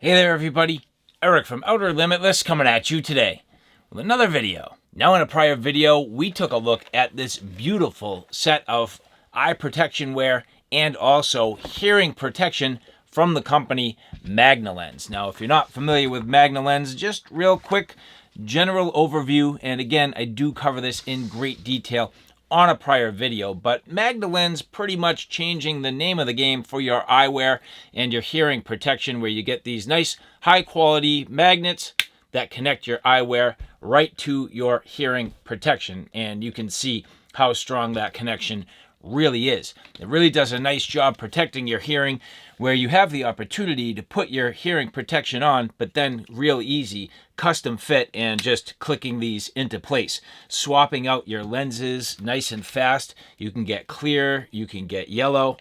Hey there everybody, Eric from Outer Limitless coming at you today with another video. Now in a prior video, we took a look at this beautiful set of eye protection wear and also hearing protection from the company Magna Lens. Now if you're not familiar with Magna Lens, just real quick general overview, and again I do cover this in great detail on a prior video, but Magna Lens pretty much changing the name of the game for your eyewear and your hearing protection, where you get these nice high quality magnets that connect your eyewear right to your hearing protection, and you can see how strong that connection really is. It really does a nice job protecting your hearing, where you have the opportunity to put your hearing protection on, but then real easy, custom fit, and just clicking these into place. Swapping out your lenses nice and fast. You can get clear, you can get yellow,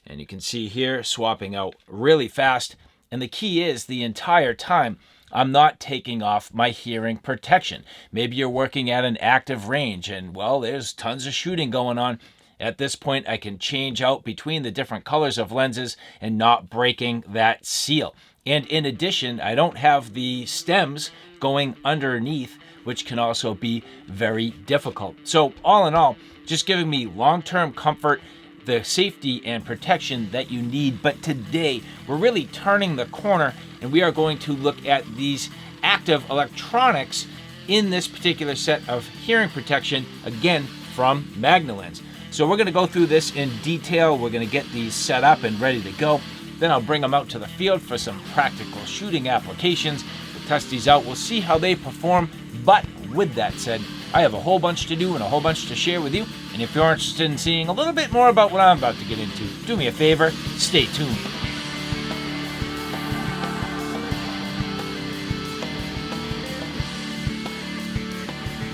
and you can see here, swapping out really fast. And the key is the entire time, I'm not taking off my hearing protection. Maybe you're working at an active range and, well, there's tons of shooting going on. At this point, I can change out between the different colors of lenses and not breaking that seal. And in addition, I don't have the stems going underneath, which can also be very difficult. So all in all, just giving me long-term comfort, the safety and protection that you need. But today, we're really turning the corner, and we are going to look at these active electronics in this particular set of hearing protection, again, from Magna Lens. So we're going to go through this in detail. We're going to get these set up and ready to go. Then I'll bring them out to the field for some practical shooting applications. We'll test these out. We'll see how they perform. But with that said, I have a whole bunch to do and a whole bunch to share with you. And if you're interested in seeing a little bit more about what I'm about to get into, do me a favor, stay tuned.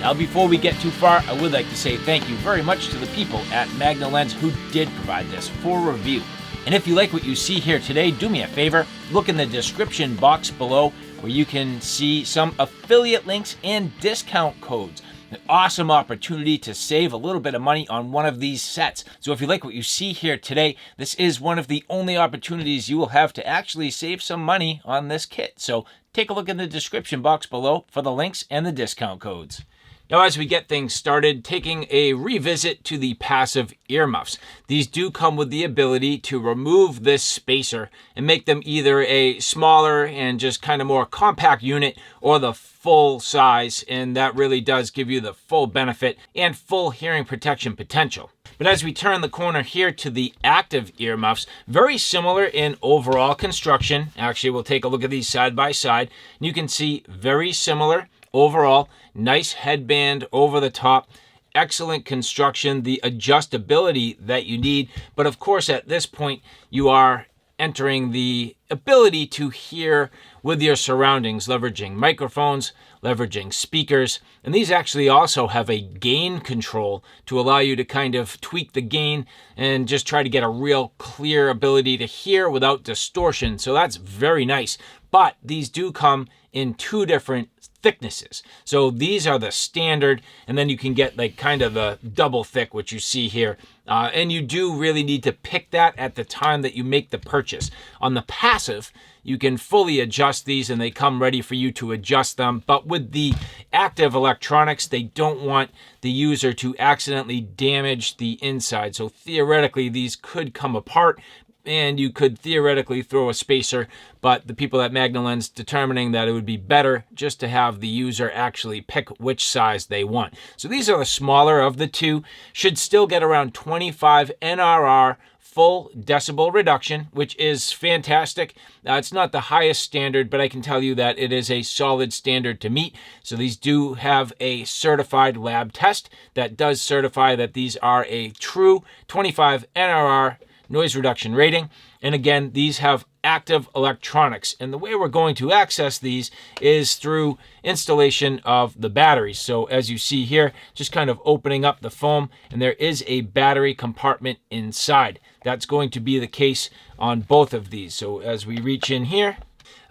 Now, before we get too far, I would like to say thank you very much to the people at Magna Lens who did provide this for review. And if you like what you see here today, do me a favor, look in the description box below where you can see some affiliate links and discount codes. An awesome opportunity to save a little bit of money on one of these sets. So if you like what you see here today, this is one of the only opportunities you will have to actually save some money on this kit. So take a look in the description box below for the links and the discount codes. Now, as we get things started, taking a revisit to the passive earmuffs. These do come with the ability to remove this spacer and make them either a smaller and just kind of more compact unit or the full size, and that really does give you the full benefit and full hearing protection potential. But as we turn the corner here to the active earmuffs, very similar in overall construction. Actually, we'll take a look at these side by side. You can see very similar overall. Nice headband over the top, excellent construction, the adjustability that you need. But of course, at this point, you are entering the ability to hear with your surroundings, leveraging microphones, leveraging speakers. And these actually also have a gain control to allow you to kind of tweak the gain and just try to get a real clear ability to hear without distortion. So that's very nice. But these do come in two different thicknesses. So these are the standard, and then you can get like kind of a double thick, which you see here. And you do really need to pick that at the time that you make the purchase. On the passive, you can fully adjust these and they come ready for you to adjust them. But with the active electronics, they don't want the user to accidentally damage the inside. So theoretically, these could come apart, and you could theoretically throw a spacer, but the people at Magna Lens determining that it would be better just to have the user actually pick which size they want. So these are the smaller of the two, should still get around 25 NRR full decibel reduction, which is fantastic. It's not the highest standard, but I can tell you that it is a solid standard to meet. So these do have a certified lab test that does certify that these are a true 25 NRR noise reduction rating. And again, these have active electronics. And the way we're going to access these is through installation of the batteries. So as you see here, just kind of opening up the foam, and there is a battery compartment inside. That's going to be the case on both of these. So as we reach in here,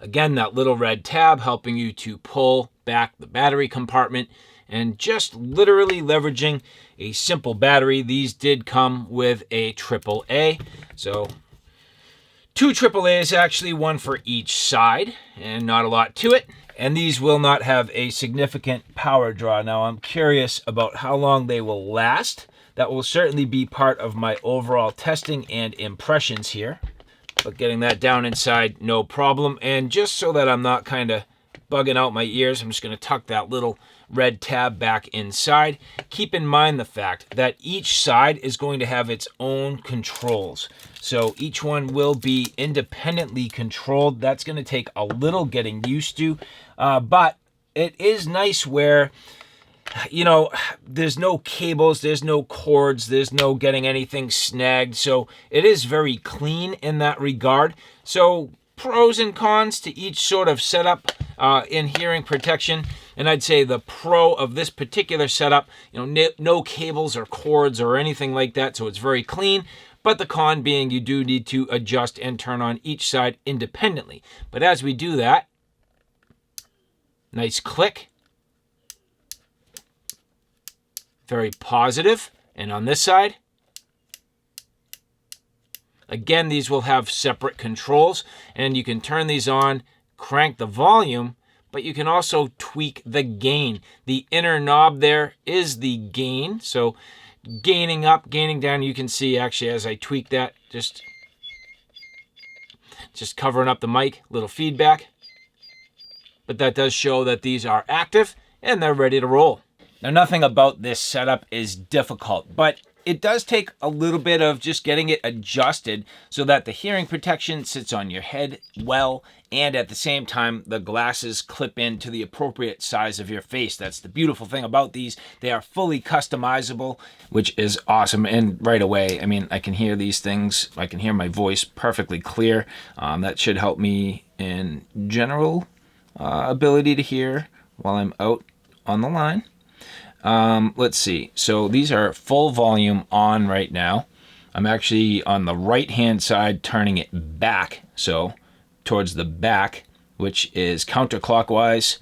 again, that little red tab helping you to pull back the battery compartment, and just literally leveraging a simple battery. These did come with a AAA, so Two AAAs actually, one for each side, and not a lot to it. And these will not have a significant power draw. Now I'm curious about how long they will last. That will certainly be part of my overall testing and impressions here. But getting that down inside, no problem. And just so that I'm not kind of bugging out my ears, I'm just going to tuck that little red tab back inside. Keep in mind the fact that each side is going to have its own controls. So each one will be independently controlled. That's going to take a little getting used to. But it is nice where, you know, there's no cables, there's no cords, there's no getting anything snagged. So it is very clean in that regard. So pros and cons to each sort of setup in hearing protection. And I'd say the pro of this particular setup, you know, no cables or cords or anything like that. So it's very clean. But the con being you do need to adjust and turn on each side independently. But as we do that, nice click. Very positive. And on this side, again, these will have separate controls, and you can turn these on, crank the volume, but you can also tweak the gain. The inner knob there is the gain. So gaining up, gaining down, you can see actually as I tweak that, just covering up the mic, little feedback. But that does show that these are active and they're ready to roll. Now, nothing about this setup is difficult, but it does take a little bit of just getting it adjusted so that the hearing protection sits on your head well, and at the same time, the glasses clip into the appropriate size of your face. That's the beautiful thing about these. They are fully customizable, which is awesome. And right away, I mean, I can hear these things. I can hear my voice perfectly clear. That should help me in general ability to hear while I'm out on the line. Let's see. So these are full volume on right now. I'm actually on the right hand side turning it back, so towards the back, which is counterclockwise.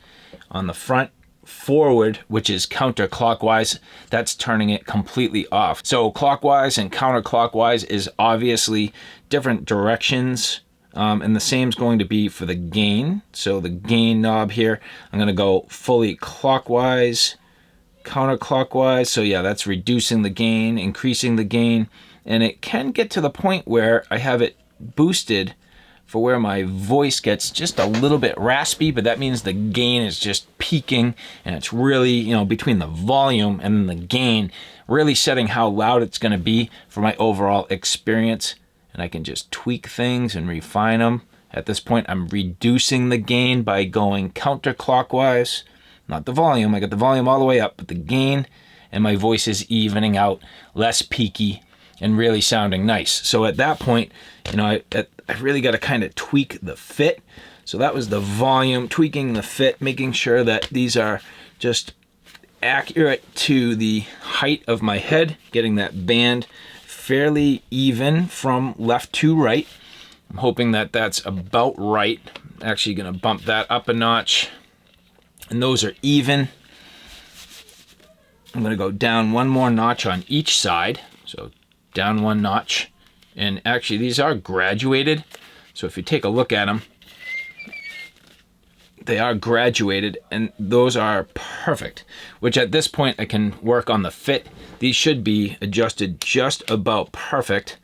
On the front, forward, which is counterclockwise. That's turning it completely off. So clockwise and counterclockwise is obviously different directions. And the same is going to be for the gain. So the gain knob here, I'm going to go fully clockwise, counterclockwise. So yeah, that's reducing the gain, increasing the gain. And it can get to the point where I have it boosted for where my voice gets just a little bit raspy, but that means the gain is just peaking, and it's really, you know, between the volume and the gain, really setting how loud it's going to be for my overall experience. And I can just tweak things and refine them. At this point, I'm reducing the gain by going counterclockwise. Not the volume, I got the volume all the way up, but the gain, and my voice is evening out, less peaky, and really sounding nice. So at that point, you know, I really got to kind of tweak the fit. So that was the volume, tweaking the fit, making sure that these are just accurate to the height of my head, getting that band fairly even from left to right. I'm hoping that that's about right. I'm actually going to bump that up a notch. And those are even. I'm going to go down one more notch on each side. So down one notch. And actually these are graduated. So if you take a look at them, they are graduated, and those are perfect, which at this point I can work on the fit. These should be adjusted just about perfect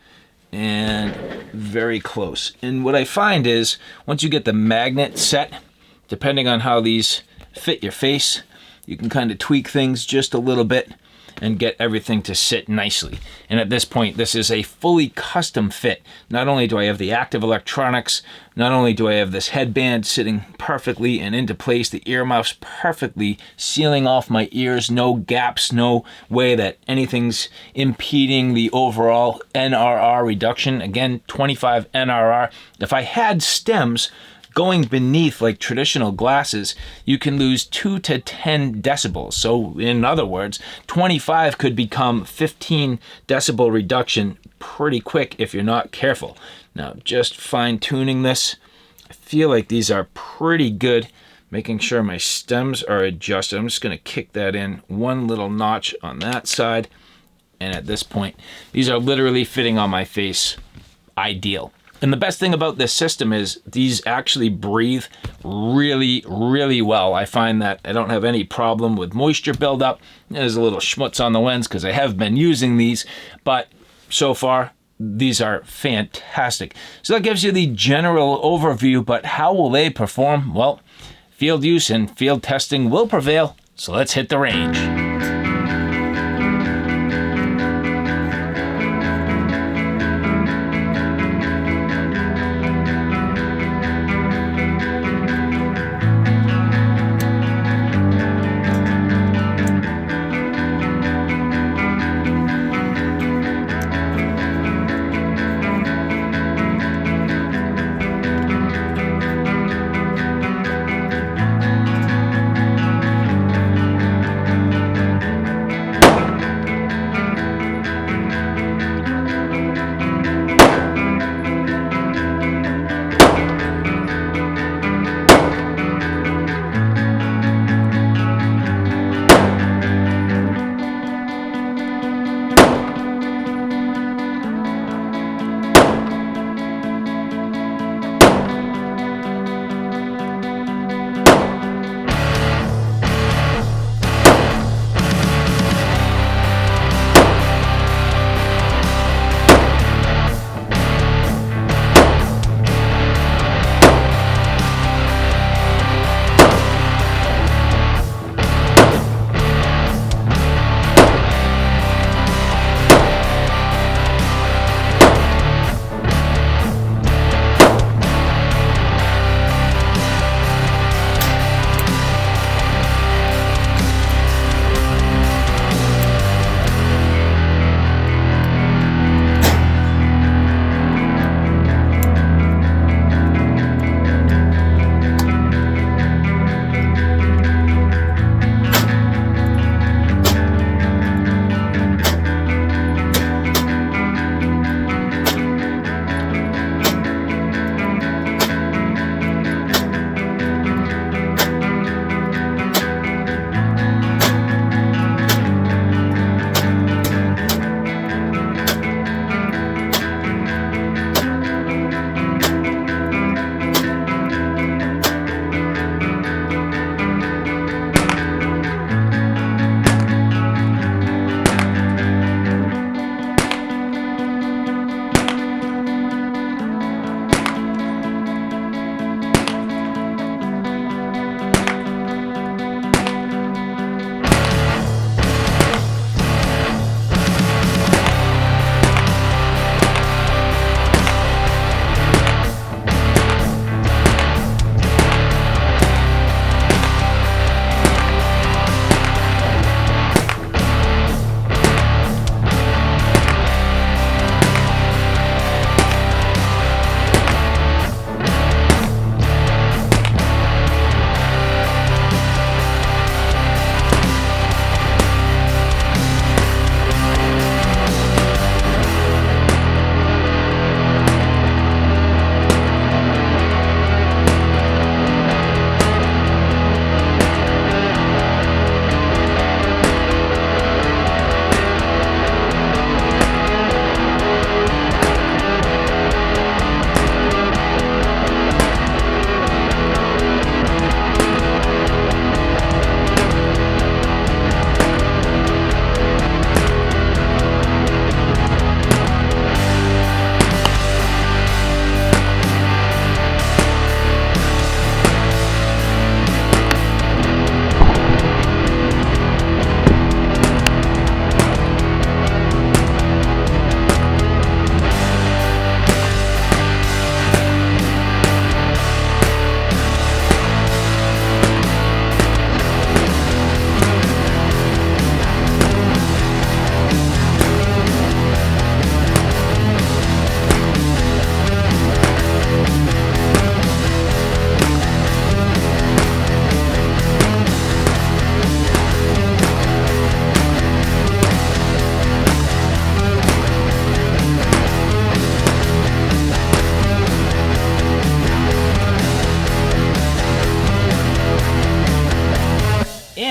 and very close. And what I find is once you get the magnet set, depending on how these fit your face, you can kind of tweak things just a little bit and get everything to sit nicely. And at this point, this is a fully custom fit. Not only do I have the active electronics, not only do I have this headband sitting perfectly and into place, the earmuffs perfectly sealing off my ears, no gaps, no way that anything's impeding the overall NRR reduction. Again, 25 NRR. If I had stems going beneath like traditional glasses, you can lose 2 to 10 decibels. So in other words, 25 could become 15 decibel reduction pretty quick if you're not careful. Now, just fine tuning this. I feel like these are pretty good, making sure my stems are adjusted. I'm just gonna kick that in one little notch on that side. And at this point, these are literally fitting on my face ideal. And the best thing about this system is these actually breathe really, really well. I find that I don't have any problem with moisture buildup. There's a little schmutz on the lens because I have been using these, but so far, these are fantastic. So that gives you the general overview, but how will they perform? Well, field use and field testing will prevail, so let's hit the range.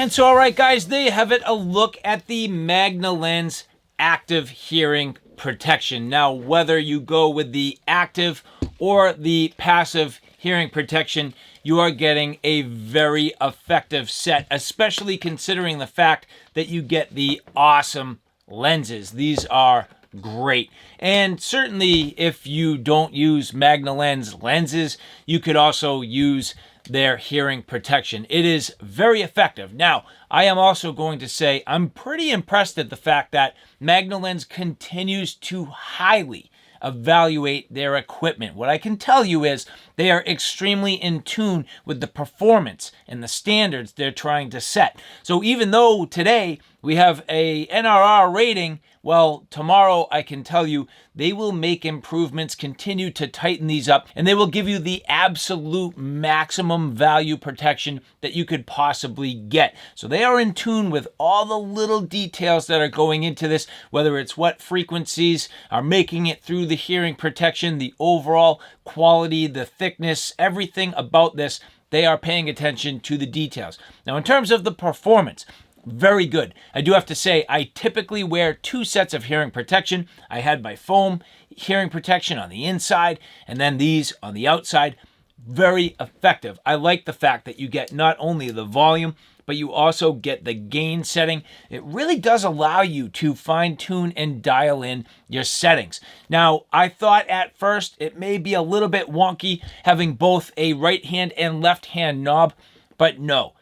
And so, all right, guys, there you have it. A look at the Magna Lens active hearing protection. Now, whether you go with the active or the passive hearing protection, you are getting a very effective set, especially considering the fact that you get the awesome lenses. These are great. And certainly if you don't use Magna Lens lenses, you could also use their hearing protection. It is very effective. Now, I am also going to say I'm pretty impressed at the fact that Magna Lens continues to highly evaluate their equipment. What I can tell you is they are extremely in tune with the performance and the standards they're trying to set. So even though today we have a NRR rating, well, tomorrow I can tell you they will make improvements, continue to tighten these up, and they will give you the absolute maximum value protection that you could possibly get. So they are in tune with all the little details that are going into this, whether it's what frequencies are making it through the hearing protection, the overall quality, the thickness, everything about this. They are paying attention to the details. Now, in terms of the performance, very good. I do have to say, I typically wear 2 sets of hearing protection. I had my foam hearing protection on the inside, and then these on the outside. Very effective. I like the fact that you get not only the volume, but you also get the gain setting. It really does allow you to fine-tune and dial in your settings. Now, I thought at first it may be a little bit wonky having both a right hand and left hand knob, but no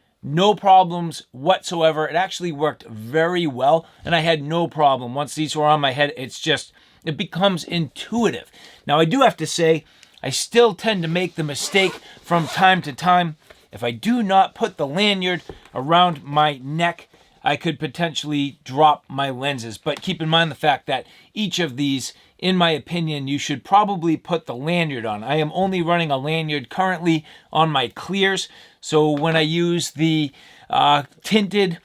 problems whatsoever. It actually worked very well, and I had no problem. Once these were on my head, it becomes intuitive. Now, I do have to say, I still tend to make the mistake from time to time. If I do not put the lanyard around my neck, I could potentially drop my lenses. But keep in mind the fact that each of these, in my opinion, you should probably put the lanyard on. I am only running a lanyard currently on my clears. So when I use the tinted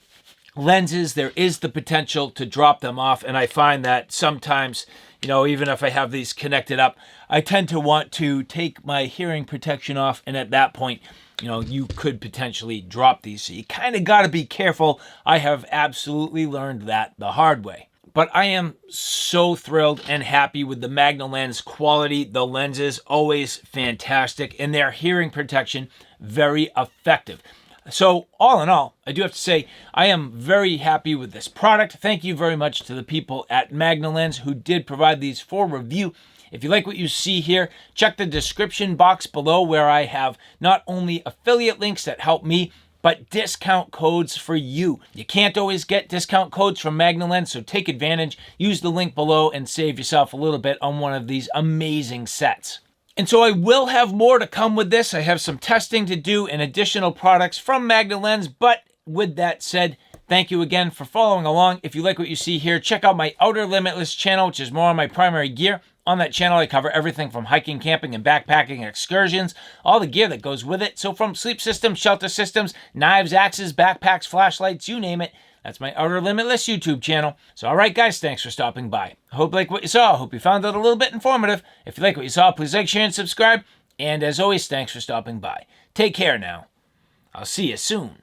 lenses, there is the potential to drop them off. And I find that sometimes, even if I have these connected up, I tend to want to take my hearing protection off. And at that point, you could potentially drop these. So you kind of got to be careful. I have absolutely learned that the hard way. But I am so thrilled and happy with the Magna Lens quality. The lenses, always fantastic. And their hearing protection, very effective. So all in all, I do have to say, I am very happy with this product. Thank you very much to the people at Magna Lens who did provide these for review. If you like what you see here, check the description box below where I have not only affiliate links that help me, but discount codes for you. You can't always get discount codes from Magna Lens, so take advantage. Use the link below and save yourself a little bit on one of these amazing sets. And so I will have more to come with this. I have some testing to do and additional products from Magna Lens, but with that said, thank you again for following along. If you like what you see here, check out my Outer Limitless channel, which is more on my primary gear. On that channel, I cover everything from hiking, camping, and backpacking excursions, all the gear that goes with it. So from sleep systems, shelter systems, knives, axes, backpacks, flashlights, you name it. That's my Outer Limitless YouTube channel. So all right, guys, thanks for stopping by. I hope you like what you saw. I hope you found it a little bit informative. If you like what you saw, please like, share, and subscribe. And as always, thanks for stopping by. Take care now. I'll see you soon.